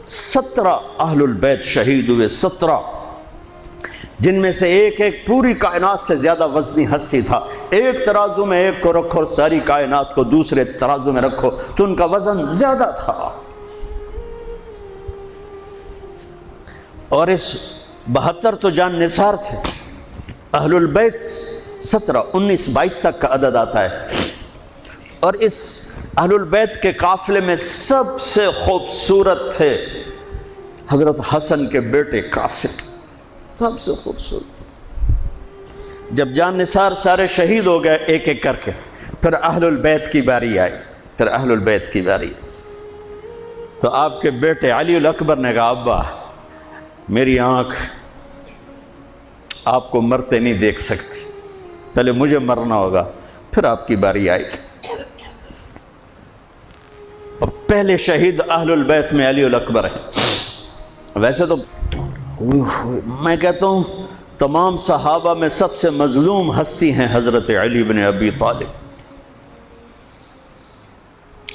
17 اہل البیت شہید ہوئے، 17، جن میں سے ایک ایک پوری کائنات سے زیادہ وزنی ہستی تھا۔ ایک ترازو میں ایک کو رکھو اور ساری کائنات کو دوسرے ترازو میں رکھو تو ان کا وزن زیادہ تھا۔ اور اس 72 تو جان نثار تھے۔ اہل البیت 17، 19، 22 تک کا عدد آتا ہے۔ اور اس اہل البیت کے قافلے میں سب سے خوبصورت تھے حضرت حسن کے بیٹے قاسم، سب سے خوبصورت۔ جب جان نثار سارے شہید ہو گئے ایک ایک کر کے، پھر اہل البیت کی باری آئی، پھر اہل البیت کی باری۔ تو آپ کے بیٹے علی الاکبر نے کہا ابا میری آنکھ آپ کو مرتے نہیں دیکھ سکتی، پہلے مجھے مرنا ہوگا پھر آپ کی باری آئے گی۔ اور پہلے شہید اہل البیت میں علی الاکبر ہیں۔ ویسے تو میں کہتا ہوں تمام صحابہ میں سب سے مظلوم ہستی ہیں حضرت علی بن ابی طالب۔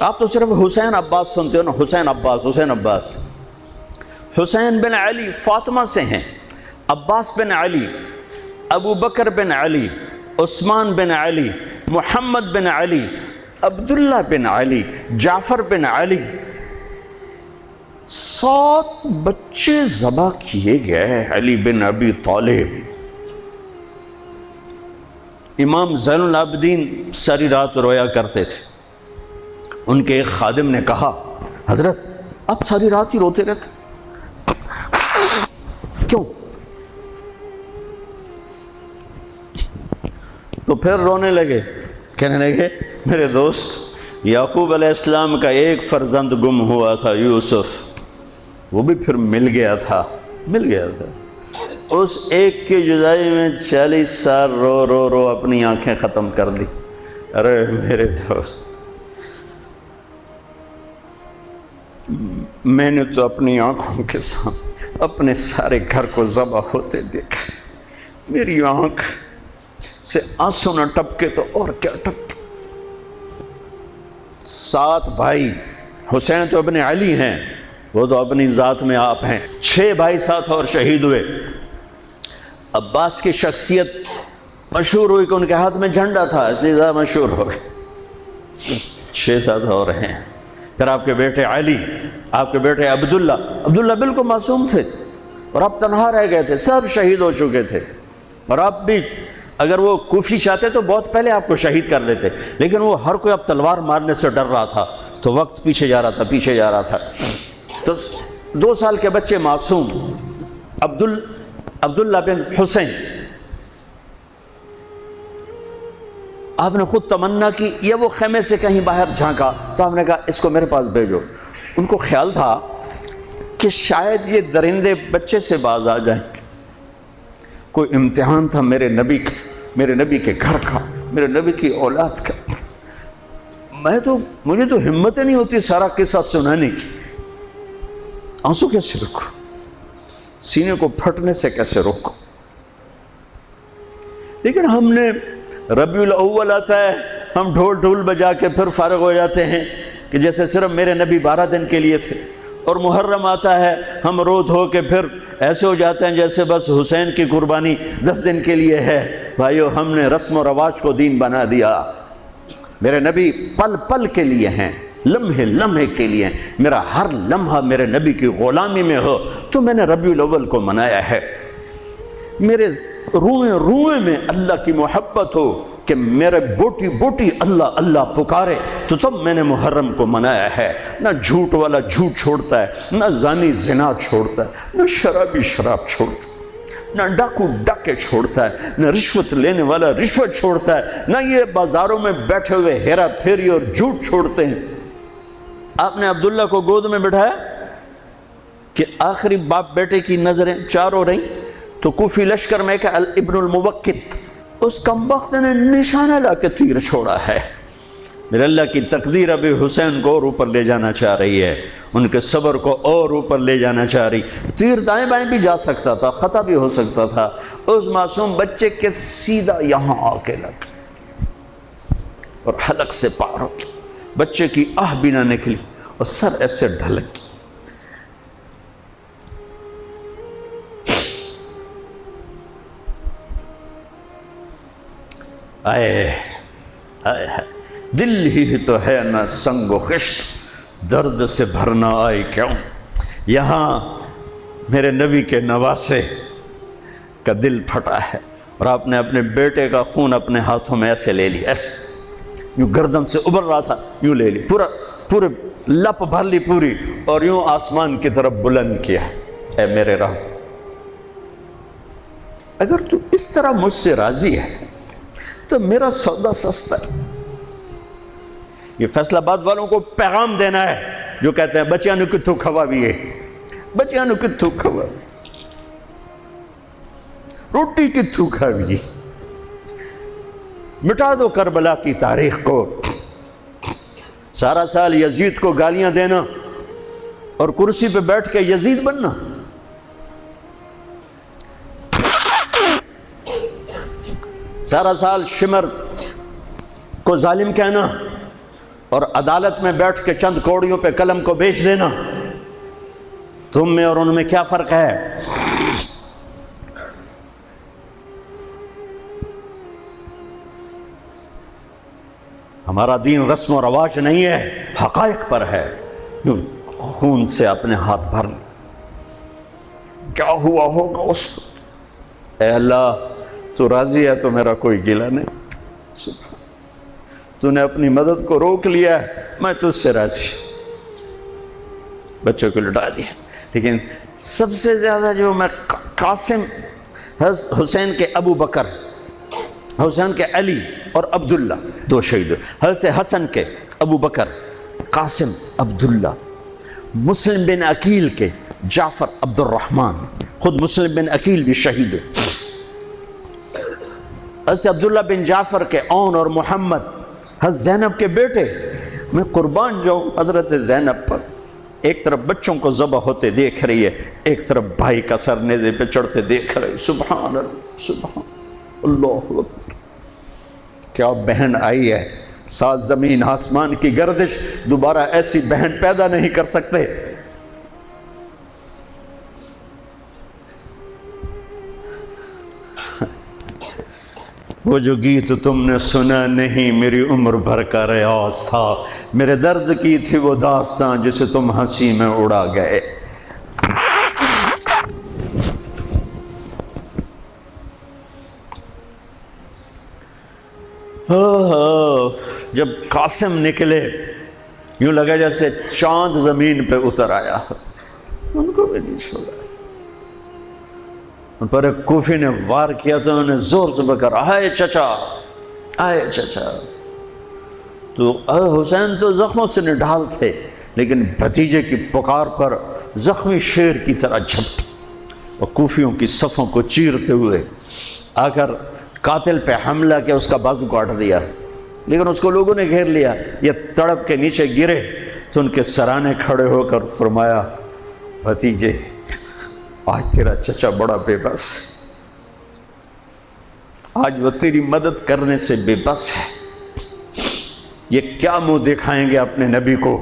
آپ تو صرف حسین عباس سنتے ہو نا، حسین عباس، حسین عباس۔ حسین بن علی فاطمہ سے ہیں، عباس بن علی، ابو بکر بن علی، عثمان بن علی، محمد بن علی، عبداللہ بن علی، جعفر بن علی، 7 بچے ذبح کیے گئے علی بن ابی طالب۔ امام زین العابدین ساری رات رویا کرتے تھے۔ ان کے ایک خادم نے کہا حضرت آپ ساری رات ہی روتے رہتے کیوں؟ تو پھر رونے لگے، کہنے لگے میرے دوست یعقوب علیہ السلام کا ایک فرزند گم ہوا تھا یوسف، وہ بھی پھر مل گیا تھا۔ اس ایک کی جدائی میں 40 سال رو رو رو اپنی آنکھیں ختم کر دی۔ ارے میرے دوست میں نے تو اپنی آنکھوں کے سامنے اپنے سارے گھر کو ذبح ہوتے دیکھا، میری آنکھ سے آنسو نہ ٹپکے تو اور کیا ٹپکے۔ 7 بھائی، حسین تو ابن علی ہیں، وہ تو اپنی ذات میں آپ ہیں، 6 بھائی ساتھ اور شہید ہوئے۔ عباس کی شخصیت مشہور ہوئی کہ ان کے ہاتھ میں جھنڈا تھا اس لیے زیادہ مشہور ہو گئے۔ 6 ساتھ اور ہیں۔ پھر آپ کے بیٹے علی، آپ کے بیٹے عبداللہ بالکل معصوم تھے اور آپ تنہا رہ گئے تھے، سب شہید ہو چکے تھے۔ اور آپ بھی اگر وہ کوفی چاہتے تو بہت پہلے آپ کو شہید کر دیتے، لیکن وہ ہر کوئی اب تلوار مارنے سے ڈر رہا تھا تو وقت پیچھے جا رہا تھا۔ تو 2 سال کے بچے معصوم عبداللہ بن حسین، آپ نے خود تمنا کی یا وہ خیمے سے کہیں باہر جھانکا تو آپ نے کہا اس کو میرے پاس بھیجو۔ ان کو خیال تھا کہ شاید یہ درندے بچے سے باز آ جائیں، کوئی امتحان تھا میرے نبی کا، میرے نبی کے گھر کا، میرے نبی کی اولاد کا۔ مجھے تو ہمت نہیں ہوتی سارا قصہ سنانے کی، آنسو کیسے روکو، سینے کو پھٹنے سے کیسے روکو۔ لیکن ہم نے ربیع الاول آتا ہے، ہم ڈھول بجا کے پھر فارغ ہو جاتے ہیں کہ جیسے صرف میرے نبی 12 دن کے لیے تھے۔ اور محرم آتا ہے، ہم رو دھو کے پھر ایسے ہو جاتے ہیں جیسے بس حسین کی قربانی 10 دن کے لیے ہے۔ بھائیو ہم نے رسم و رواج کو دین بنا دیا۔ میرے نبی پل پل کے لیے ہیں، لمحے لمحے کے لیے ہیں۔ میرا ہر لمحہ میرے نبی کی غلامی میں ہو تو میں نے ربیع الاول کو منایا ہے۔ میرے روئیں روئیں میں اللہ کی محبت ہو کہ میرے بوٹی بوٹی اللہ اللہ پکارے تو تب میں نے محرم کو منایا ہے۔ نہ جھوٹ والا جھوٹ چھوڑتا ہے، نہ زانی زنا چھوڑتا ہے، نہ شرابی شراب چھوڑتا ہے، نہ ڈاکو ڈاکے چھوڑتا ہے، نہ رشوت لینے والا رشوت چھوڑتا ہے، نہ یہ بازاروں میں بیٹھے ہوئے ہیرا پھیری اور جھوٹ چھوڑتے ہیں۔ آپ نے عبداللہ کو گود میں بٹھایا کہ آخری باپ بیٹے کی نظریں 4 ہو رہیں تو کوفی لشکر میں کہ ابن الموقت، اس کمبخت نے نشانہ لا کے تیر چھوڑا ہے۔ میرے اللہ کی تقدیر ابھی حسین کو اور اوپر لے جانا چاہ رہی ہے، ان کے صبر کو اور اوپر لے جانا چاہ رہی۔ تیر دائیں بائیں بھی جا سکتا تھا، خطا بھی ہو سکتا تھا، اس معصوم بچے کے سیدھا یہاں آ کے لگ اور حلق سے پار ہو گیا۔ بچے کی آہ بھی نہ نکلی اور سر ایسے ڈھلک گیا۔ دل ہی تو ہے نہ سنگ و خشت، درد سے بھرنا آئے کیوں؟ یہاں میرے نبی کے نواسے کا دل پھٹا ہے، اور آپ نے اپنے بیٹے کا خون اپنے ہاتھوں میں ایسے لے لی، ایسے یوں گردن سے ابھر رہا تھا، یوں لے لی، پورے لپ بھر لی پوری، اور یوں آسمان کی طرف بلند کیا۔ اے میرے رب، اگر تو اس طرح مجھ سے راضی ہے تو میرا سودا سستا ہے۔ یہ فیصل آباد والوں کو پیغام دینا ہے جو کہتے ہیں بچیاں نو کتھوں کھوا بھی ہے، بچیاں نو کتھوں کھوا، روٹی کتھوں کھاوی، مٹا دو کربلا کی تاریخ کو۔ سارا سال یزید کو گالیاں دینا اور کرسی پہ بیٹھ کے یزید بننا، سارا سال شمر کو ظالم کہنا اور عدالت میں بیٹھ کے چند کوڑیوں پہ قلم کو بیچ دینا، تم میں اور ان میں کیا فرق ہے؟ ہمارا دین رسم و رواج نہیں ہے، حقائق پر ہے۔ خون سے اپنے ہاتھ بھرنے، کیا ہوا ہوگا اس وقت؟ اے اللہ، تو راضی ہے تو میرا کوئی گلہ نہیں، تو نے اپنی مدد کو روک لیا ہے، میں تجھ سے راضی۔ بچوں کو لٹا دیا، لیکن سب سے زیادہ جو میں قاسم، حسین کے ابو بکر، حسین کے علی اور عبداللہ، دو شہید، حضرت حسن کے ابو بکر، قاسم، عبداللہ، مسلم بن عقیل کے جعفر عبد الرحمن، خود مسلم بن عقیل بھی شہید، حضرت عبداللہ بن جعفر کے اون اور محمد، حضرت زینب کے بیٹے۔ میں قربان جاؤں حضرت زینب پر، ایک طرف بچوں کو ذبح ہوتے دیکھ رہی ہے، ایک طرف بھائی کا سر نیزے پہ چڑھتے دیکھ رہی، سبحان اللہ، سبحان اللہ اکبر۔ کیا بہن آئی ہے، ساتھ زمین آسمان کی گردش، دوبارہ ایسی بہن پیدا نہیں کر سکتے۔ وہ جو گیت تم نے سنا نہیں میری عمر بھر کا ریاض تھا، میرے درد کی تھی وہ داستاں جسے تم ہنسی میں اڑا گئے۔ جب قاسم نکلے یوں لگا جیسے چاند زمین پہ اتر آیا، ان کو بھی نہیں چھوڑا۔ ان پر ایک کوفی نے وار کیا تو انہوں نے زور سے بکر، آئے چچا، آئے چچا۔ تو حسین تو زخموں سے نڈھال تھے، لیکن بھتیجے کی پکار پر زخمی شیر کی طرح جھپٹ اور کوفیوں کی صفوں کو چیرتے ہوئے آ کر قاتل پہ حملہ کیا، اس کا بازو کاٹ دیا، لیکن اس کو لوگوں نے گھیر لیا۔ یہ تڑپ کے نیچے گرے تو ان کے سرانے کھڑے ہو کر فرمایا، بھتیجے آج تیرا چچا بڑا بے بس ہے، آج وہ تیری مدد کرنے سے بے بس ہے۔ یہ کیا منہ دکھائیں گے اپنے نبی کو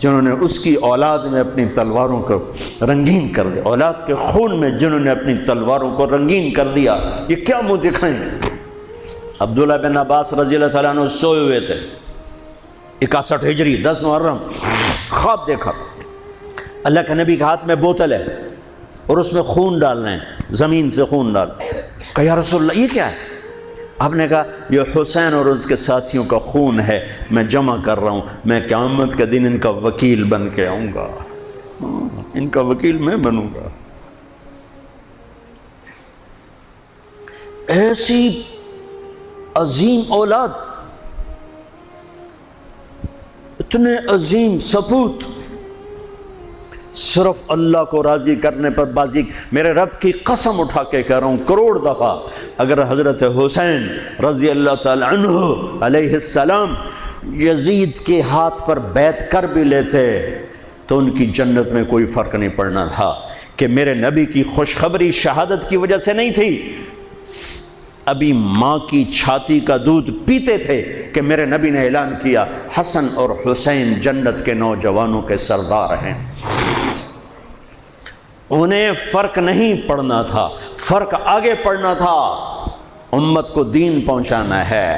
جنہوں نے اس کی اولاد میں اپنی تلواروں کو رنگین کر دیا، اولاد کے خون میں جنہوں نے اپنی تلواروں کو رنگین کر دیا، یہ کیا منہ دکھائیں گے؟ عبداللہ بن عباس رضی اللہ تعالیٰ عنہ سوئے ہوئے تھے، 61 ہجری 10 محرم، خواب دیکھا، اللہ کے نبی کے ہاتھ میں بوتل ہے اور اس میں خون ڈالنا ہے، زمین سے خون ڈال۔ کہا یا رسول اللہ یہ کیا ہے؟ آپ نے کہا یہ حسین اور اس کے ساتھیوں کا خون ہے، میں جمع کر رہا ہوں، میں قیامت کے دن ان کا وکیل بن کے آؤں گا، ان کا وکیل میں بنوں گا۔ ایسی عظیم اولاد، اتنے عظیم سپوت، صرف اللہ کو راضی کرنے پر بازی۔ میرے رب کی قسم اٹھا کے کہہ رہا ہوں، کروڑ دفعہ اگر حضرت حسین رضی اللہ تعالی عنہ علیہ السلام یزید کے ہاتھ پر بیعت کر بھی لیتے تو ان کی جنت میں کوئی فرق نہیں پڑنا تھا، کہ میرے نبی کی خوشخبری شہادت کی وجہ سے نہیں تھی، ابھی ماں کی چھاتی کا دودھ پیتے تھے کہ میرے نبی نے اعلان کیا حسن اور حسین جنت کے نوجوانوں کے سردار ہیں۔ انہیں فرق نہیں پڑنا تھا، فرق آگے پڑنا تھا امت کو دین پہنچانا ہے،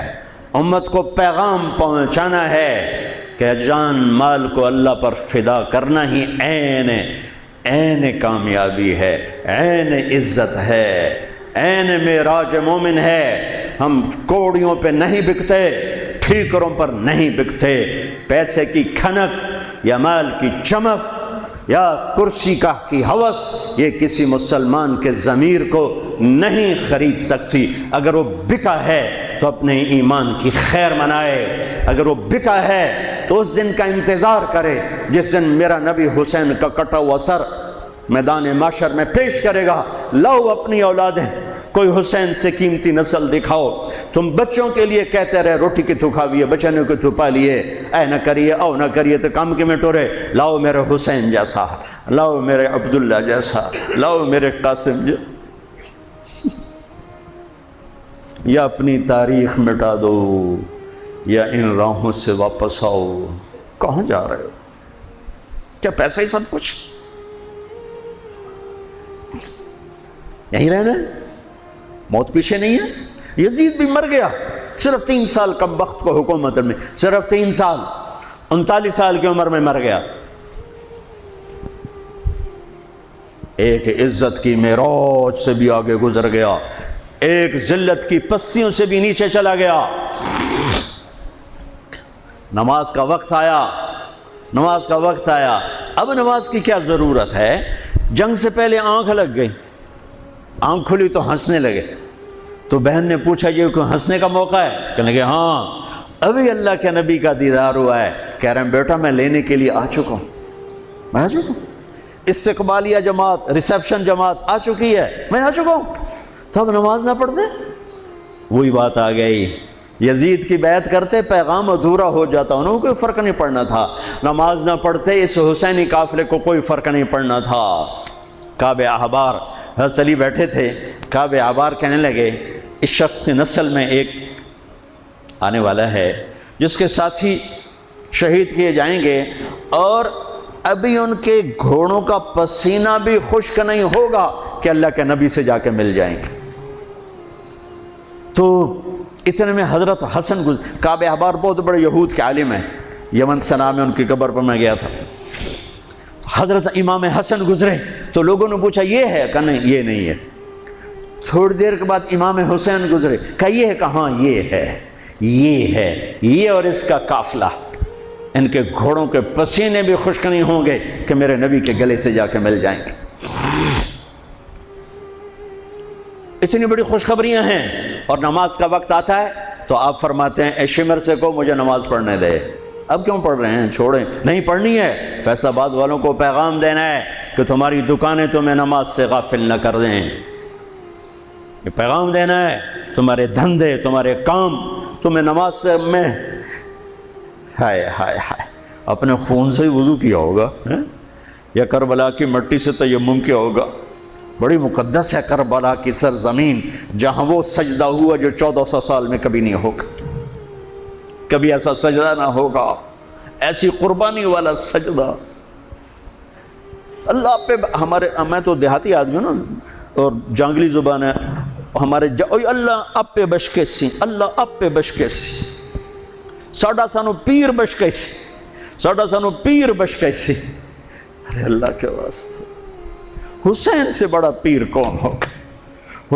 امت کو پیغام پہنچانا ہے کہ جان مال کو اللہ پر فدا کرنا ہی عین کامیابی ہے، عین عزت ہے، عین معراج مومن ہے۔ ہم کوڑیوں پہ نہیں بکتے، ٹھیکروں پر نہیں بکتے، پیسے کی کھنک یا مال کی چمک یا کرسی کی ہوس یہ کسی مسلمان کے ضمیر کو نہیں خرید سکتی۔ اگر وہ بکا ہے تو اپنے ایمان کی خیر منائے، اگر وہ بکا ہے تو اس دن کا انتظار کرے جس دن میرا نبی حسین کا کٹا ہوا سر میدان معاشر میں پیش کرے گا۔ لاؤ اپنی اولادیں، کوئی حسین سے قیمتی نسل دکھاؤ۔ تم بچوں کے لیے کہتے رہے روٹی کی تو کھاویے، بچنوں کی تو پالیے، اے نہ کریے او نہ کریے تو کام کے میں ٹورے۔ لاؤ میرے حسین جیسا، لاؤ میرے عبداللہ جیسا، لاؤ میرے قاسم جیسا۔ یا اپنی تاریخ مٹا دو یا ان راہوں سے واپس آؤ۔ کہاں جا رہے ہو؟ کیا پیسہ ہی سب کچھ؟ یہیں رہنا ہے؟ موت پیچھے نہیں ہے؟ یزید بھی مر گیا صرف 3 سال کم وقت کو حکومت میں، صرف 3 سال، 39 سال کی عمر میں مر گیا۔ ایک عزت کی معراج سے بھی آگے گزر گیا، ایک ذلت کی پستیوں سے بھی نیچے چلا گیا۔ نماز کا وقت آیا، نماز کا وقت آیا۔ اب نماز کی کیا ضرورت ہے؟ جنگ سے پہلے آنکھ لگ گئی، آنکھ کھلی تو ہنسنے لگے۔ تو بہن نے پوچھا یہ کوئی ہنسنے کا موقع ہے؟ کہنے لگے ہاں ابھی اللہ کے نبی کا دیدار ہوا ہے۔ کہہ رہے ہیں بیٹا میں لینے کے لیے آ چکا ہوں، میں آ چکا ہوں، استقبالیہ جماعت، ریسیپشن جماعت آ چکی ہے، میں آ چکا ہوں۔ تو اب نماز نہ پڑھتے؟ وہی بات آ گئی، یزید کی بیعت کرتے پیغام ادھورا ہو جاتا، انہوں کو کوئی فرق نہیں پڑنا تھا۔ نماز نہ پڑھتے اس حسینی قافلے کو کوئی فرق نہیں پڑنا تھا۔ کعب احبار حضرت علی بیٹھے تھے، کعب احبار کہنے لگے اس شخص نسل میں ایک آنے والا ہے جس کے ساتھی شہید کیے جائیں گے اور ابھی ان کے گھوڑوں کا پسینہ بھی خشک نہیں ہوگا کہ اللہ کے نبی سے جا کے مل جائیں گے۔ تو اتنے میں حضرت حسن کعب احبار بہت بڑے یہود کے عالم ہیں، یمن سنا میں ان کی قبر پر میں گیا تھا۔ حضرت امام حسن گزرے تو لوگوں نے پوچھا یہ ہے؟ کہا نہیں یہ نہیں ہے۔ تھوڑی دیر کے بعد امام حسین گزرے، کہا یہ ہے؟ کہاں یہ ہے، یہ ہے، یہ اور اس کا قافلہ، ان کے گھوڑوں کے پسینے بھی خشک نہیں ہوں گے کہ میرے نبی کے گلے سے جا کے مل جائیں گے۔ اتنی بڑی خوشخبریاں ہیں، اور نماز کا وقت آتا ہے تو آپ فرماتے ہیں اے شمر سے کو مجھے نماز پڑھنے دے۔ اب کیوں پڑھ رہے ہیں؟ چھوڑیں، نہیں پڑھنی ہے۔ فیصل آباد والوں کو پیغام دینا ہے کہ تمہاری دکانیں تمہیں نماز سے غافل نہ کر دیں، یہ پیغام دینا ہے۔ تمہارے دھندے، تمہارے کام تمہیں نماز سے میں ہائے ہائے ہائے اپنے خون سے ہی وضو کیا ہوگا یا کربلا کی مٹی سے تیمم کیا ہوگا۔ بڑی مقدس ہے کربلا کی سرزمین، جہاں وہ سجدہ ہوا جو 1400 سال میں کبھی نہیں ہوگا، کبھی ایسا سجدہ نہ ہوگا، ایسی قربانی والا سجدہ۔ اللہ پہ ہمارے، میں تو دیہاتی آدمی ہوں نا اور جانگلی زبان ہے ہمارے، اللہ آپ پہ بشکے سی، اللہ آپ پہ بشکے سی، ساڈا سانو پیر بشکے سی، ساڈا سانو پیر بشکے سی۔ ارے اللہ کے واسطے، حسین سے بڑا پیر کون ہوگا؟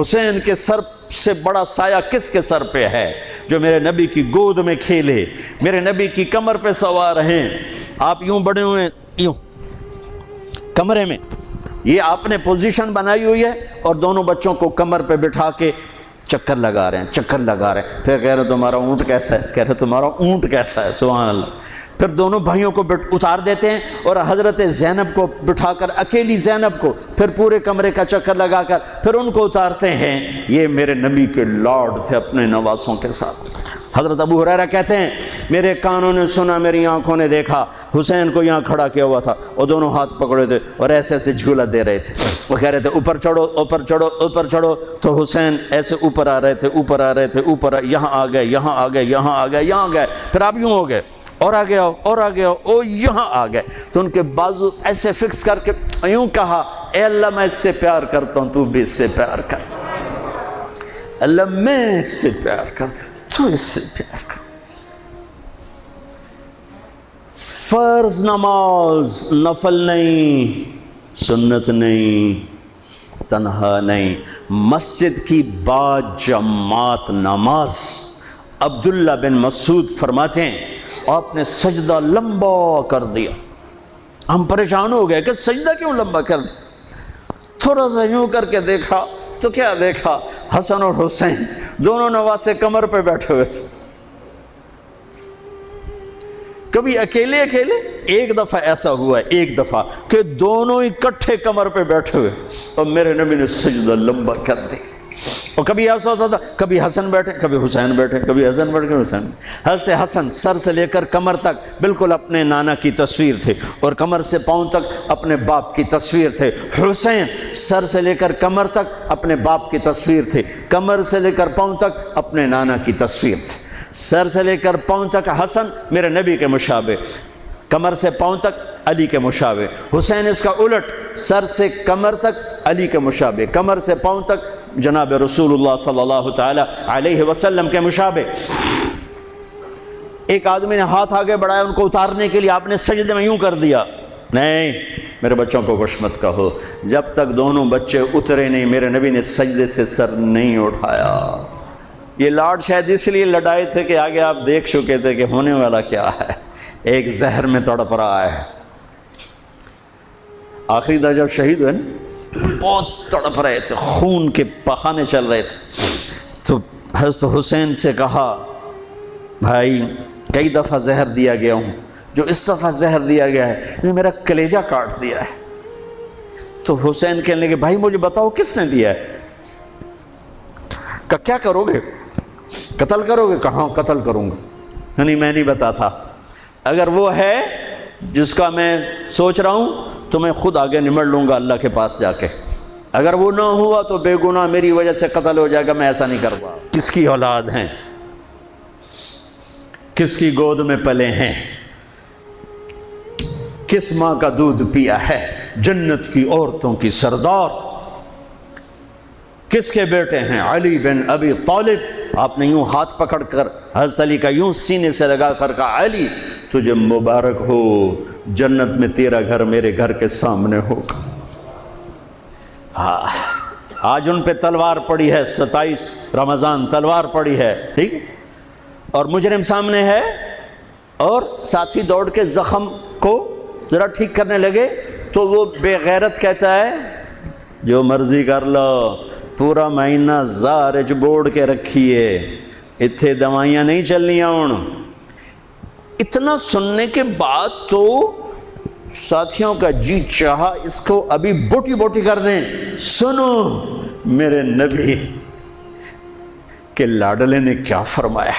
حسین کے سر سے بڑا سایہ کس کے سر پہ ہے جو میرے نبی کی گود میں کھیلے، میرے نبی کی کمر پہ سوار ہیں۔ آپ یوں بڑے ہوئے یوں کمرے میں، یہ آپ نے پوزیشن بنائی ہوئی ہے اور دونوں بچوں کو کمر پہ بٹھا کے چکر لگا رہے ہیں، چکر لگا رہے ہیں۔ پھر کہہ رہے تمہارا اونٹ کیسا ہے، کہہ رہے تمہارا اونٹ کیسا ہے، سبحان اللہ۔ پھر دونوں بھائیوں کو اتار دیتے ہیں اور حضرت زینب کو بٹھا کر، اکیلی زینب کو، پھر پورے کمرے کا چکر لگا کر پھر ان کو اتارتے ہیں۔ یہ میرے نبی کے لاڈ تھے اپنے نواسوں کے ساتھ۔ حضرت ابو ہریرہ کہتے ہیں میرے کانوں نے سنا، میری آنکھوں نے دیکھا، حسین کو یہاں کھڑا کیا ہوا تھا اور دونوں ہاتھ پکڑے تھے اور ایسے ایسے جھولا دے رہے تھے، وہ کہہ رہے تھے اوپر چڑھو اوپر چڑھو اوپر چڑھو، تو حسین ایسے اوپر آ رہے تھے، اوپر آ رہے تھے، اوپر یہاں آ گئے، یہاں آ گئے، یہاں آ گئے، یہاں گئے، پھر آپ یوں ہو گئے اور آگے آؤ اور آگے آؤ، او یہاں آ گئے۔ تو ان کے بازو ایسے فکس کر کے یوں کہا اے اللہ میں اس سے پیار کرتا ہوں، تو بھی اس سے پیار کر۔ اللہ میں اس سے پیار کر، تو اس سے پیار کر۔ فرض نماز نفل نہیں، سنت نہیں، تنہا نہیں، مسجد کی با جماعت نماز۔ عبداللہ بن مسعود فرماتے ہیں آپ نے سجدہ لمبا کر دیا، ہم پریشان ہو گئے کہ سجدہ کیوں لمبا کر دیا؟ تھوڑا سا یوں کر کے دیکھا تو کیا دیکھا؟ حسن اور حسین دونوں نواسے کمر پہ بیٹھے ہوئے تھے۔ کبھی اکیلے اکیلے، ایک دفعہ ایسا ہوا ہے، ایک دفعہ کہ دونوں اکٹھے کمر پہ بیٹھے ہوئے اور میرے نبی نے سجدہ لمبا کر دی۔ اور کبھی ایسا ہوتا تھا، کبھی حسن بیٹھے، کبھی حسین بیٹھے، کبھی حسن بیٹھے، کبھی حسین۔ حضرت حسن سر سے لے کر کمر تک بالکل اپنے نانا کی تصویر تھے، اور کمر سے پاؤں تک اپنے باپ کی تصویر تھے۔ حسین سر سے لے کر کمر تک اپنے باپ کی تصویر تھے، کمر سے لے کر پاؤں تک اپنے نانا کی تصویر تھے۔ سر سے لے کر پاؤں تک حسن میرے نبی کے مشابہ، کمر سے پاؤں تک علی کے مشابہ۔ حسین اس کا الٹ، سر سے کمر تک علی کے مشابہ، کمر سے پاؤں تک جناب رسول اللہ صلی اللہ تعالی علیہ وسلم کے مشابہ۔ ایک آدمی نے ہاتھ آگے بڑھایا ان کو اتارنے کے لیے، آپ نے سجدے میں یوں کر دیا۔ نہیں، میرے بچوں کو کچھ مت کہو، جب تک دونوں بچے اترے نہیں میرے نبی نے سجدے سے سر نہیں اٹھایا۔ یہ لاڈ شاید اس لیے لڑائے تھے کہ آگے آپ دیکھ چکے تھے کہ ہونے والا کیا ہے، ایک زہر میں تڑپ رہا ہے۔ آخری دفعہ جب شہید ہوئے نا، بہت تڑپ رہے تھے، خون کے بہانے چل رہے تھے، تو حضرت حسین سے کہا بھائی کئی دفعہ زہر دیا گیا ہوں، جو اس دفعہ زہر دیا گیا ہے یہ میرا کلیجہ کاٹ دیا ہے۔ تو حسین کہنے لگے بھائی مجھے بتاؤ کس نے دیا ہے؟ کہ کیا کرو گے؟ قتل کرو گے؟ کہاں قتل کروں گا، نہیں میں نہیں بتاتا، اگر وہ ہے جس کا میں سوچ رہا ہوں تو میں خود آگے نمٹ لوں گا اللہ کے پاس جا کے، اگر وہ نہ ہوا تو بے گناہ میری وجہ سے قتل ہو جائے گا، میں ایسا نہیں کرتا۔ کس کی اولاد ہیں، کس کی گود میں پلے ہیں، کس ماں کا دودھ پیا ہے، جنت کی عورتوں کی سردار کس کے بیٹے ہیں؟ علی بن ابی طالب۔ آپ نے یوں ہاتھ پکڑ کر حضرت علی کا یوں سینے سے لگا کر کہا علی تجھے مبارک ہو، جنت میں تیرا گھر میرے گھر کے سامنے ہوگا۔ آج ان پہ تلوار پڑی ہے، 27 رمضان تلوار پڑی ہے، ٹھیک، اور مجرم سامنے ہے، اور ساتھی دوڑ کے زخم کو ذرا ٹھیک کرنے لگے تو وہ بے غیرت کہتا ہے جو مرضی کر لو، پورا مہینہ زارج بوڑ کے رکھیے، اتھے دوائیاں نہیں چلنیاں ہوں۔ اتنا سننے کے بعد تو ساتھیوں کا جی چاہا اس کو ابھی بوٹی بوٹی کر دیں۔ سنو میرے نبی کے لاڈلے نے کیا فرمایا،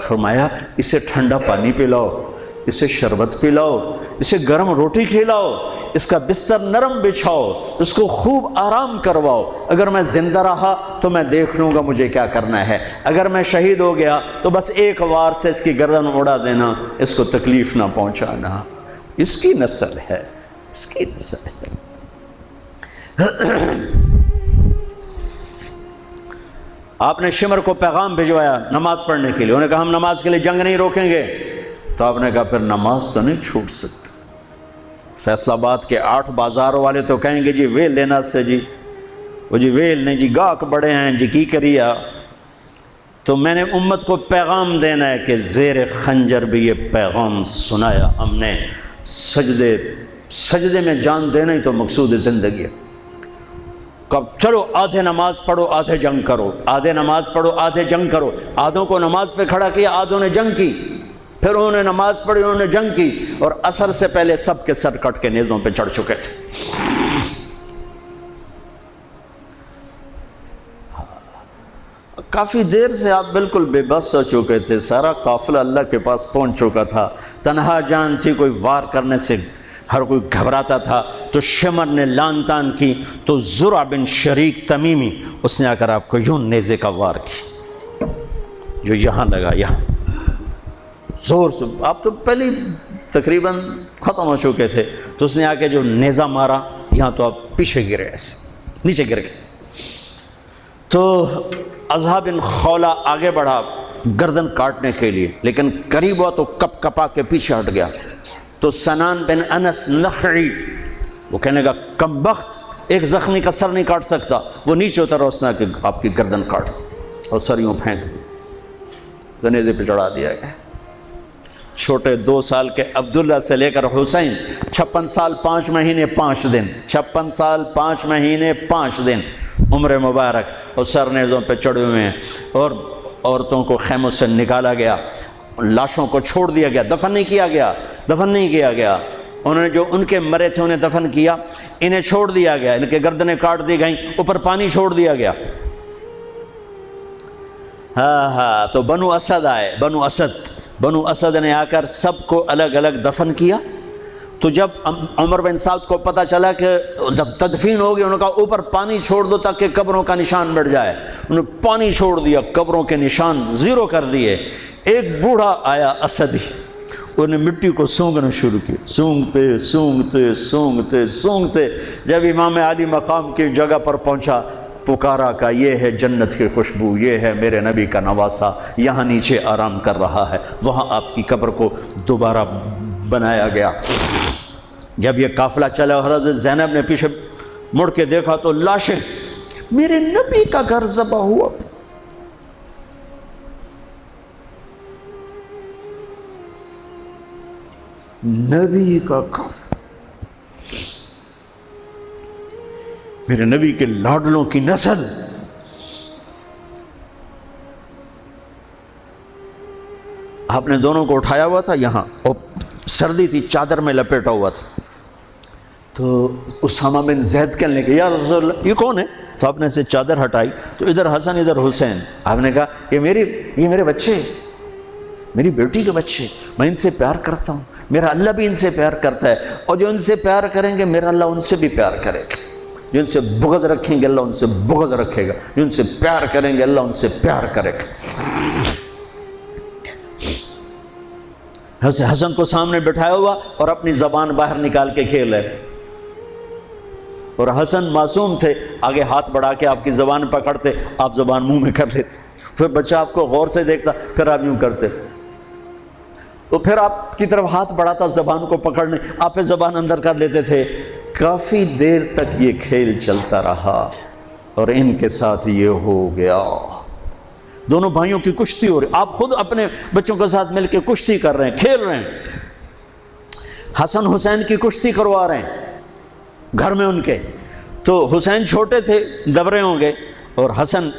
فرمایا اسے ٹھنڈا پانی پلاؤ، اسے شربت پلاؤ، اسے گرم روٹی کھلاؤ، اس کا بستر نرم بچھاؤ، اس کو خوب آرام کرواؤ، اگر میں زندہ رہا تو میں دیکھ لوں گا مجھے کیا کرنا ہے، اگر میں شہید ہو گیا تو بس ایک وار سے اس کی گردن اڑا دینا، اس کو تکلیف نہ پہنچانا۔ اس کی نسل ہے، اس کی نسل ہے۔ آپ نے شمر کو پیغام بھجوایا نماز پڑھنے کے لیے، انہوں نے کہا ہم نماز کے لیے جنگ نہیں روکیں گے، تو آپ نے کہا پھر نماز تو نہیں چھوٹ سکتی۔ فیصل آباد کے 8 بازاروں والے تو کہیں گے جی ویل لینا سے جی، وہ جی ویل نہیں جی، گاہک بڑے ہیں جی کی کریا۔ تو میں نے امت کو پیغام دینا ہے کہ زیر خنجر بھی یہ پیغام سنایا ہم نے، سجدے میں جان دینا ہی تو مقصود زندگی ہے۔ کب چلو آدھے نماز پڑھو آدھے جنگ کرو، آدھے نماز پڑھو آدھے جنگ کرو۔ آدھوں کو نماز پہ کھڑا کیا، آدھوں نے جنگ کی، پھر انہوں نے نماز پڑھی، انہوں نے جنگ کی، اور عصر سے پہلے سب کے سر کٹ کے نیزوں پہ چڑھ چکے تھے۔ کافی دیر سے آپ بالکل بے بس ہو چکے تھے، سارا قافلہ اللہ کے پاس پہنچ چکا تھا، تنہا جان تھی، کوئی وار کرنے سے ہر کوئی گھبراتا تھا۔ تو شمر نے لان تان کی تو زرع بن شریک تمیمی اس نے آ کر آپ کو یوں نیزے کا وار کی، جو یہاں لگا، یہاں زور سے۔ آپ تو پہلے تقریباً ختم ہو چکے تھے، تو اس نے آ کے جو نیزہ مارا یہاں، تو آپ پیچھے گرے، ایسے نیچے گر گئے۔ تو اضحیٰ بن خولہ آگے بڑھا گردن کاٹنے کے لیے، لیکن قریب ہوا تو کپ کپا کے پیچھے ہٹ گیا۔ تو سنان بن انس نخعی وہ کہنے کا کم بخت، ایک زخمی کا سر نہیں کاٹ سکتا، وہ نیچے اترا، اس نے کہ آپ کی گردن کاٹ دی اور سر یوں پھینک دی، گنیزے پہ چڑھا دیا گیا۔ چھوٹے 2 سال کے عبداللہ سے لے کر حسین 56 سال 5 مہینے 5 دن، 56 سال 5 مہینے 5 دن عمر مبارک، اور سر نیزوں پہ چڑھے ہوئے ہیں، اور عورتوں کو خیموں سے نکالا گیا، لاشوں کو چھوڑ دیا گیا، دفن نہیں کیا گیا۔ انہوں نے جو ان کے مرے تھے انہیں دفن کیا، انہیں چھوڑ دیا گیا، ان کے گردنیں کاٹ دی گئیں، اوپر پانی چھوڑ دیا گیا۔ ہاں تو بنو اسد آئے، بنو اسد نے آ کر سب کو الگ الگ دفن کیا۔ تو جب عمر بن سعد کو پتہ چلا کہ تدفین ہو گئی، انہوں نے کہا اوپر پانی چھوڑ دو تاکہ قبروں کا نشان مٹ جائے۔ انہوں نے پانی چھوڑ دیا، قبروں کے نشان زیرو کر دیے۔ ایک بوڑھا آیا اسدی، انہوں نے مٹی کو سونگنا شروع کیا، سونگتے جب امام علی مقام کی جگہ پر پہنچا، پکارا کہ یہ ہے جنت کی خوشبو، یہ ہے میرے نبی کا نواسہ، یہاں نیچے آرام کر رہا ہے۔ وہاں آپ کی قبر کو دوبارہ بنایا گیا۔ جب یہ قافلہ چلا، حضرت زینب نے پیچھے مڑ کے دیکھا تو لاشیں، میرے نبی کا گھر ذبح ہوا، نبی کا گھر، میرے نبی کے لاڈلوں کی نسل۔ آپ نے دونوں کو اٹھایا ہوا تھا یہاں، اور سردی تھی، چادر میں لپیٹا ہوا تھا۔ تو اسامہ بن زید کہنے لگے یا رسول اللہ یہ کون ہے؟ تو آپ نے سے چادر ہٹائی تو ادھر حسن ادھر حسین۔ آپ نے کہا یہ میرے بچے، میری بیٹی کے بچے، میں ان سے پیار کرتا ہوں، میرا اللہ بھی ان سے پیار کرتا ہے، اور جو ان سے پیار کریں گے میرا اللہ ان سے بھی پیار کرے گا، جو ان سے بغض رکھیں گے اللہ ان سے بغض رکھے گا، جو ان سے پیار کریں گے اللہ ان سے پیار کرے گا۔ حسن کو سامنے بٹھایا ہوا اور اپنی زبان باہر نکال کے کھیل ہے، اور حسن معصوم تھے، آگے ہاتھ بڑھا کے آپ کی زبان پکڑتے، آپ زبان منہ میں کر لیتے، پھر بچہ آپ کو غور سے دیکھتا، پھر آپ یوں کرتے، تو پھر آپ کی طرف ہاتھ بڑھاتا زبان کو پکڑنے، آپ پہ زبان اندر کر لیتے تھے۔ کافی دیر تک یہ کھیل چلتا رہا اور ان کے ساتھ یہ ہو گیا۔ دونوں بھائیوں کی کشتی ہو رہی، آپ خود اپنے بچوں کے ساتھ مل کے کشتی کر رہے ہیں، کھیل رہے ہیں، حسن حسین کی کشتی کروا رہے ہیں گھر میں ان کے۔ تو حسین چھوٹے تھے، دبرے ہوں گے، اور حسن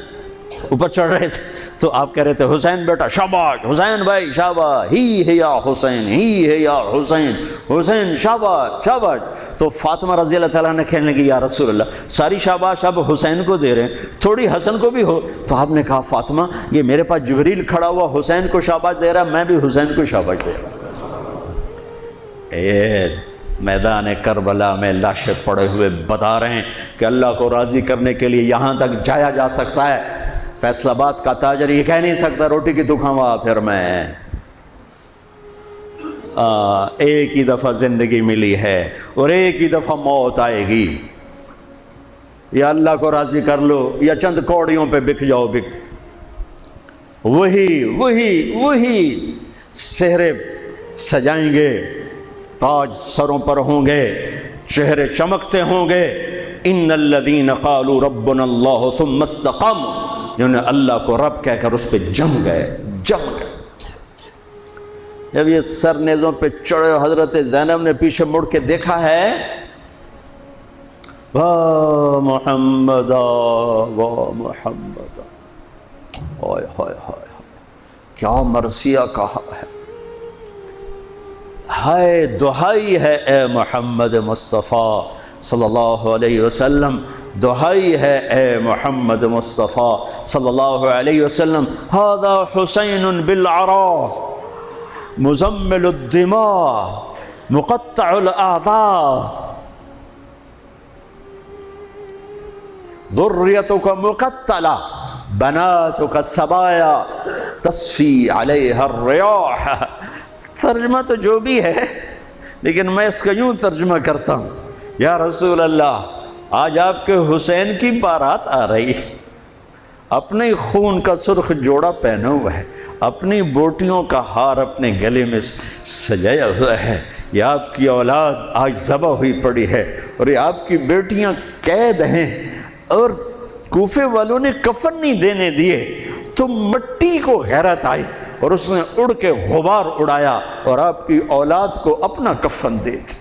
اوپر چڑھ رہے تھے، تو آپ کہہ رہے تھے حسین بیٹا شاباش، حسین بھائی شاباش، ہی ہے یا حسین، ہی ہے یا حسین، حسین شاباش شاباش۔ تو فاطمہ رضی اللہ تعالیٰ نے کہنے لگی یا رسول اللہ ساری شاباش اب حسین کو دے رہے ہیں، تھوڑی حسن کو بھی ہو۔ تو آپ نے کہا فاطمہ یہ میرے پاس جبریل کھڑا ہوا حسین کو شاباش دے رہا، میں بھی حسین کو شاباش دے رہا۔ میدان کربلا میں لاشیں پڑے ہوئے بتا رہے ہیں کہ اللہ کو راضی کرنے کے لیے یہاں تک جایا جا سکتا ہے۔ فیصل آباد کا تاجر یہ کہہ نہیں سکتا روٹی کی تو کھاؤں پھر میں، ایک ہی دفعہ زندگی ملی ہے اور ایک ہی دفعہ موت آئے گی، یا اللہ کو راضی کر لو یا چند کوڑیوں پہ بک جاؤ۔ وہی سہرے سجائیں گے، تاج سروں پر ہوں گے، چہرے چمکتے ہوں گے۔ ان الذین قالوا ربنا اللہ ثم استقاموا، جنہوں نے اللہ کو رب کہہ کر اس پہ جم گئے۔ جب یہ سر نیزوں پہ چڑھے، حضرت زینب نے پیچھے مڑ کے دیکھا ہے، واہ محمد واہ محمد، ہائے ہائے ہائے کیا مرثیہ کہا ہے، ہائے دہائی ہے اے محمد مصطفیٰ صلی اللہ علیہ وسلم، دہائی ہے اے محمد مصطفیٰ صلی اللہ علیہ وسلم۔ ھذا حسین بالعراء مزمل الدماء مقطع الاعضاء ذریتک مقتلہ بناتک سبایا تصفی علیہا الریاح۔ ترجمہ تو جو بھی ہے لیکن میں اس کا یوں ترجمہ کرتا ہوں، یا رسول اللہ آج آپ کے حسین کی بارات آ رہی، اپنے خون کا سرخ جوڑا پہنا ہوا ہے، اپنی بوٹیوں کا ہار اپنے گلے میں سجایا ہوا ہے، یہ آپ کی اولاد آج ذبح ہوئی پڑی ہے اور یہ آپ کی بیٹیاں قید ہیں، اور کوفے والوں نے کفن نہیں دینے دیے تو مٹی کو غیرت آئی اور اس نے اڑ کے غبار اڑایا اور آپ کی اولاد کو اپنا کفن دے دی۔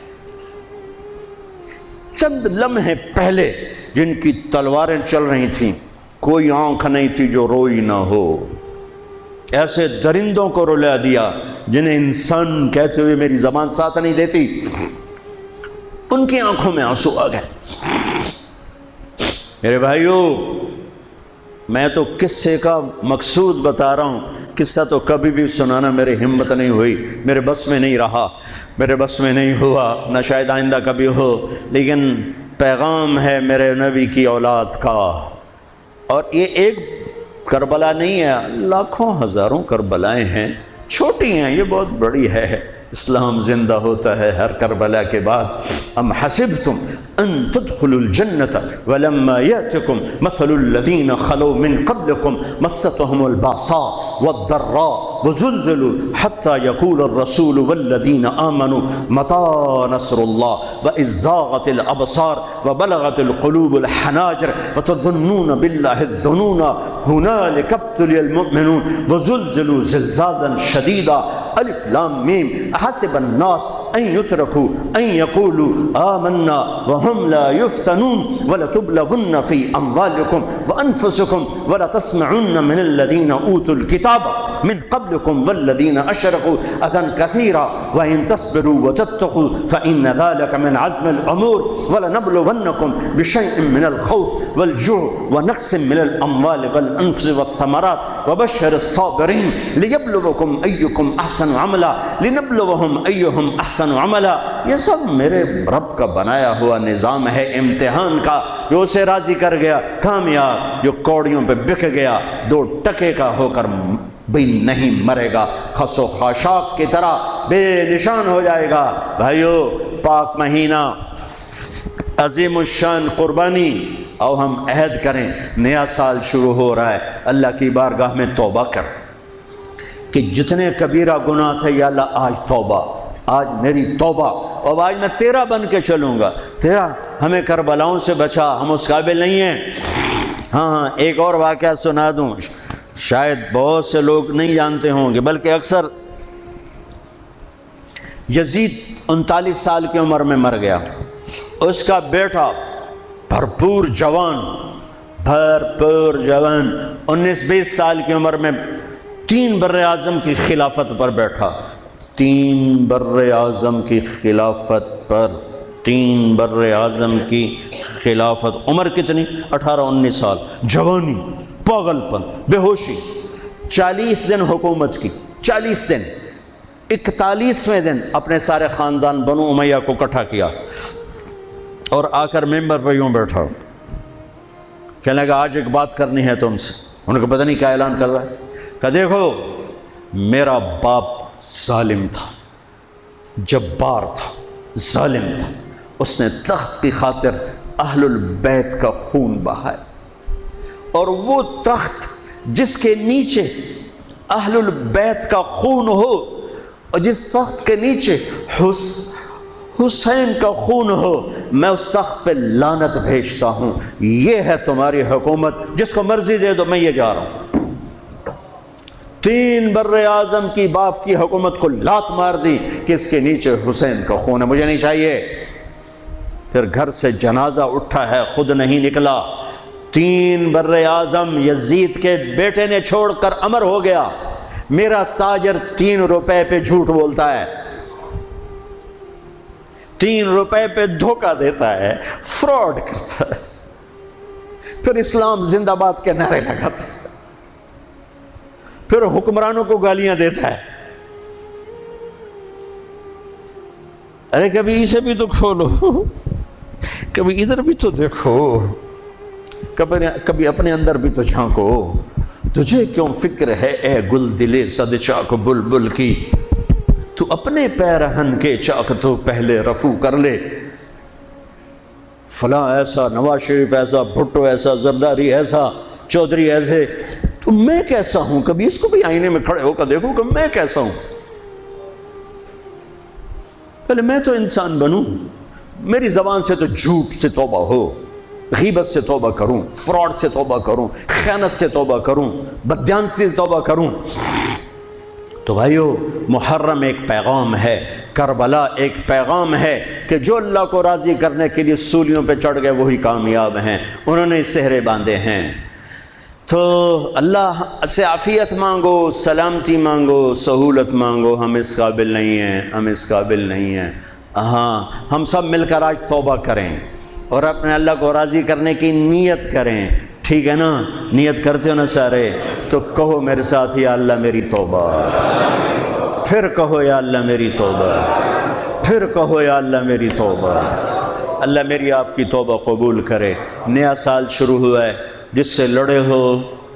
چند لمحے پہلے جن کی تلواریں چل رہی تھیں، کوئی آنکھ نہیں تھی جو روئی نہ ہو، ایسے درندوں کو رلا دیا جنہیں انسان کہتے ہوئے میری زبان ساتھ نہیں دیتی، ان کی آنکھوں میں آنسو آ گئے۔ میرے بھائیو، میں تو قصے کا مقصود بتا رہا ہوں، قصہ تو کبھی بھی سنانا میری ہمت نہیں ہوئی، میرے بس میں نہیں رہا، میرے بس میں نہیں ہوا، نہ شاید آئندہ کبھی ہو، لیکن پیغام ہے میرے نبی کی اولاد کا۔ اور یہ ایک کربلا نہیں ہے، لاکھوں ہزاروں کربلائیں ہیں، چھوٹی ہیں، یہ بہت بڑی ہے۔ اسلام زندہ ہوتا ہے ہر کربلا کے بعد۔ ام حسبتم ان تدخلوا الجنة ولما يأتكم مثل الذين خلوا من قبلكم مستهم البأساء والضراء وزلزلوا حتى يقول الرسول والذين آمنوا متى نصر الله وإذ زاغت الأبصار وبلغت القلوب الحناجر وتظنون بالله الظنون هنالك ابتلي المؤمنون وزلزلوا زلزالا شديدا الف لام میم احسب الناس ان يتركوا ان يقولوا آمنا وهم لا يفتنون ولتبلغن في اموالكم وانفسكم ولتسمعن من الذين اوتوا الكتاب من قبلكم والذين اشركوا اذى كثيرا وان تصبروا وتتقوا فان ذلك من عزم الامور ولنبلونكم بشيء من الخوف والجوع ونقص من الاموال والانفس والثمرات وبشر الصابرين ليبلوكم ايكم احسن عملا لنبلوهم ايهم احسن عملا۔ یہ سب میرے رب کا بنایا ہوا نظام ہے امتحان کا، جو اسے راضی کر گیا کامیاب، جو کوڑیوں پہ بک گیا 2 ٹکے کا ہو کر بھی نہیں مرے گا، خس و خاشاک کی طرح بے نشان ہو جائے گا۔ بھائیو، پاک مہینہ، عظیم الشان قربانی، اور ہم عہد کریں، نیا سال شروع ہو رہا ہے، اللہ کی بارگاہ میں توبہ کر کہ جتنے کبیرہ گناہ تھے یا اللہ آج توبہ، آج میری توبہ، اور آج میں تیرا بن کے چلوں گا، تیرا ہمیں کربلاؤں سے بچا، ہم اس قابل نہیں ہیں۔ ہاں، ایک اور واقعہ سنا دوں، شاید بہت سے لوگ نہیں جانتے ہوں گے، بلکہ اکثر۔ یزید 39 سال کی عمر میں مر گیا، اس کا بیٹا بھرپور جوان 19-20 سال کی عمر میں 3 براعظم کی خلافت پر بیٹھا، 3 براعظم کی خلافت پر، 3 براعظم کی خلافت۔ عمر کتنی؟ 18-19 سال، جوانی، پاگل پن، بے ہوشی۔ 40 دن حکومت کی، 40 دن، 41ویں دن اپنے سارے خاندان بنو امیہ کو اکٹھا کیا اور آ کر ممبر پہ یوں بیٹھا، کہنے لگا آج ایک بات کرنی ہے تم سے۔ انہوں نے کہا پتہ نہیں کیا اعلان کر رہا ہے؟ کہا دیکھو، میرا باپ ظالم تھا، جبار تھا، ظالم تھا، اس نے تخت کی خاطر اہل البیت کا خون بہایا، اور وہ تخت جس کے نیچے اہل البیت کا خون ہو اور جس تخت کے نیچے حسین کا خون ہو، میں اس تخت پہ لعنت بھیجتا ہوں۔ یہ ہے تمہاری حکومت، جس کو مرضی دے دو، میں یہ جا رہا ہوں۔ 3 براعظم کی باپ کی حکومت کو لات مار دی کہ اس کے نیچے حسین کا خون ہے، مجھے نہیں چاہیے۔ پھر گھر سے جنازہ اٹھا ہے، خود نہیں نکلا۔ 3 براعظم یزید کے بیٹے نے چھوڑ کر امر ہو گیا، میرا تاجر 3 روپے پہ جھوٹ بولتا ہے، 3 روپے پہ دھوکہ دیتا ہے، فراڈ کرتا ہے، پھر اسلام زندہ باد کے نعرے لگاتا ہے، پھر حکمرانوں کو گالیاں دیتا ہے۔ ارے کبھی اسے بھی تو کھولو، کبھی ادھر بھی تو دیکھو، کبھی اپنے اندر بھی تو جھانکو۔ تجھے کیوں فکر ہے اے گل دلے صد چاک بلبل کی، تو اپنے پیرہن کے چاک تو پہلے رفو کر لے۔ فلاں ایسا، نواز شریف ایسا، بھٹو ایسا، زرداری ایسا، چودھری ایسے، تو میں کیسا ہوں؟ کبھی اس کو بھی آئینے میں کھڑے ہو کر دیکھو کہ میں کیسا ہوں. پہلے میں تو انسان بنوں. میری زبان سے تو جھوٹ سے توبہ ہو، غیبت سے توبہ کروں، فراڈ سے توبہ کروں، خیانت سے توبہ کروں، بددیانتی سے توبہ کروں. تو بھائیو، محرم ایک پیغام ہے، کربلا ایک پیغام ہے کہ جو اللہ کو راضی کرنے کے لیے سولیوں پہ چڑھ گئے وہی کامیاب ہیں. انہوں نے سہرے باندھے ہیں. تو اللہ سے عافیت مانگو، سلامتی مانگو، سہولت مانگو. ہم اس قابل نہیں ہیں، ہم اس قابل نہیں ہیں. ہاں، ہم سب مل کر آج توبہ کریں اور اپنے اللہ کو راضی کرنے کی نیت کریں. ٹھیک ہے نا؟ نیت کرتے ہو نا سارے؟ تو کہو میرے ساتھ، یا اللہ میری توبہ. پھر کہو یا اللہ میری توبہ. پھر کہو یا اللہ میری توبہ. اللہ میری آپ کی توبہ قبول کرے. نیا سال شروع ہوا ہے، جس سے لڑے ہو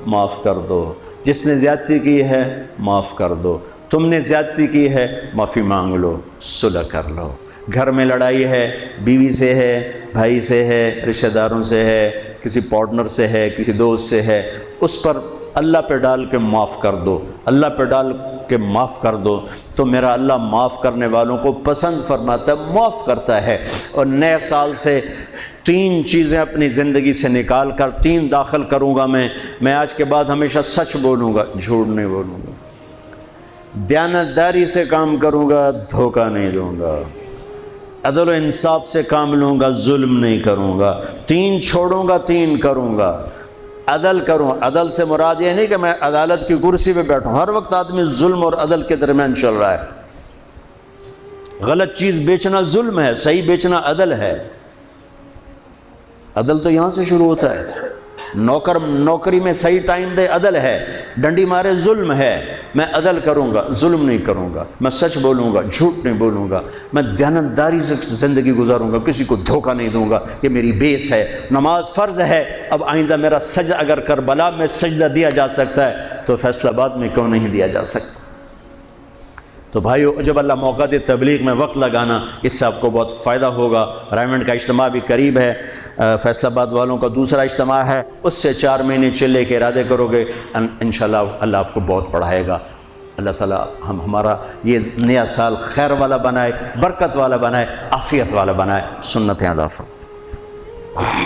معاف کر دو، جس نے زیادتی کی ہے معاف کر دو. تم نے زیادتی کی ہے، معافی مانگ لو، صلح کر لو. گھر میں لڑائی ہے، بیوی سے ہے، بھائی سے ہے، رشتہ داروں سے ہے، کسی پارٹنر سے ہے، کسی دوست سے ہے، اس پر اللہ پہ ڈال کے معاف کر دو. اللہ پہ ڈال کے معاف کر دو تو میرا اللہ معاف کرنے والوں کو پسند فرماتا ہے، معاف کرتا ہے. اور نئے سال سے 3 چیزیں اپنی زندگی سے نکال کر 3 داخل کروں گا. میں آج کے بعد ہمیشہ سچ بولوں گا، جھوٹ نہیں بولوں گا. دیانتداری سے کام کروں گا، دھوکہ نہیں دوں گا. عدل و انصاف سے کام لوں گا، ظلم نہیں کروں گا. 3 چھوڑوں گا، 3 کروں گا. عدل کروں. عدل سے مراد یہ نہیں کہ میں عدالت کی کرسی پہ بیٹھوں. ہر وقت آدمی ظلم اور عدل کے درمیان چل رہا ہے. غلط چیز بیچنا ظلم ہے، صحیح بیچنا عدل ہے. عدل تو یہاں سے شروع ہوتا ہے. نوکری میں صحیح ٹائم دے، عدل ہے. ڈنڈی مارے، ظلم ہے. میں عدل کروں گا، ظلم نہیں کروں گا. میں سچ بولوں گا، جھوٹ نہیں بولوں گا. میں دیانتداری سے زندگی گزاروں گا، کسی کو دھوکہ نہیں دوں گا. یہ میری بیس ہے. نماز فرض ہے. اب آئندہ میرا سجدہ اگر کربلا میں سجدہ دیا جا سکتا ہے تو فیصل آباد میں کیوں نہیں دیا جا سکتا؟ تو بھائیو، جب اللہ موقع دے تبلیغ میں وقت لگانا، اس سے آپ کو بہت فائدہ ہوگا. رائمنڈ کا اجتماع بھی قریب ہے. فیصل آباد والوں کا دوسرا اجتماع ہے، اس سے 4 مہینے چلے کے ارادے کرو گے، انشاءاللہ اللہ آپ کو بہت پڑھائے گا. اللہ تعالیٰ ہمارا یہ نیا سال خیر والا بنائے، برکت والا بنائے، عافیت والا بنائے. سنتیں ادا فرمائے.